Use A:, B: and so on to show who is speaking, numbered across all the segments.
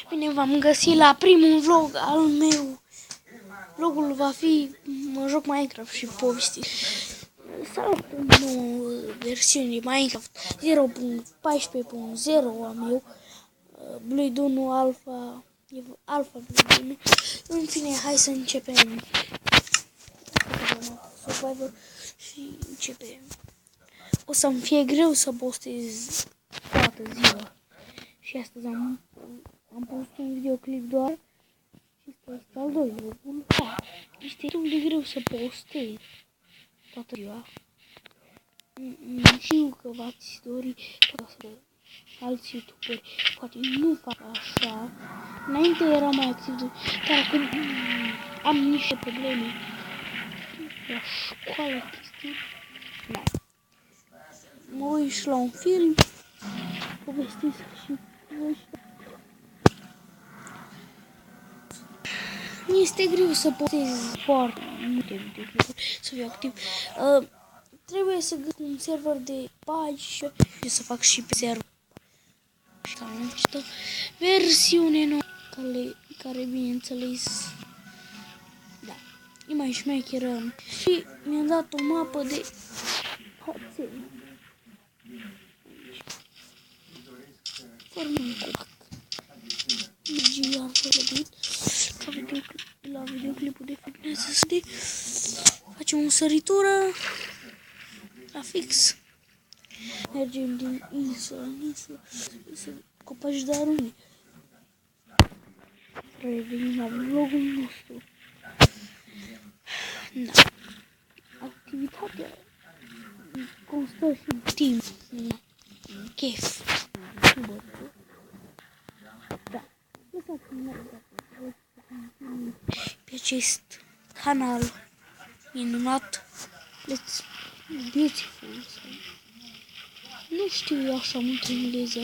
A: Bine, v-am găsit la primul vlog al meu. Vlogul va fi, mă joc Minecraft și povesti. Salut în nouă versiune Minecraft 0.14.0 am eu. Bluid 1 Alpha Bluid 1. În fine, hai să începem Survivor și începem. O să-mi fie greu să postez toată ziua. Și astăzi am pus un videoclip doar și este al doilea. Este destul de greu să postez toată ziua. Știu că v-ați dori să alți youtuberi poate nu fac așa. Înainte era mai activ, dar acum am niște probleme la școală, chestii. Da. Mă uit și la un film, povestesc și voi. Mi-este greu să postez foarte multe videoclipuri, să fiu activ. Trebuie să găsesc un server de pagi și să fac și pe server. Și am citit versiune nouă, care bineînțeles, da, e mai șmecheră. Și mi-am dat o mapă de hoțel. Fără un coc. Mergi iar fărăbit. La videoclipul de fitness de facem o săritură la fix. Mergem din insulă în insulă, copaci de arunii. Revenim la vlogul nostru. Da. Activitatea constă și în timp. Chef. Da. Lăsați-mi pe acest canal minunat. Let's beautiful. Nu știu eu așa mult engleză.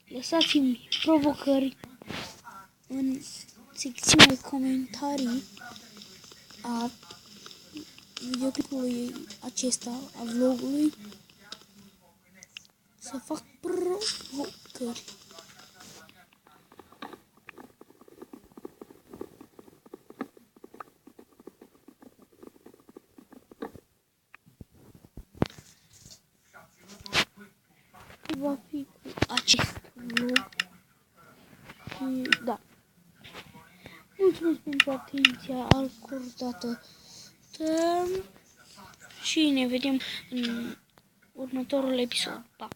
A: Lăsați-mi provocări în secțiunea comentarii a videoclipului acesta, a vlogului, să fac provocări. Va fi cu acest vlog și da. Mulțumesc pentru atenția acordată și ne vedem în următorul episod. Pa!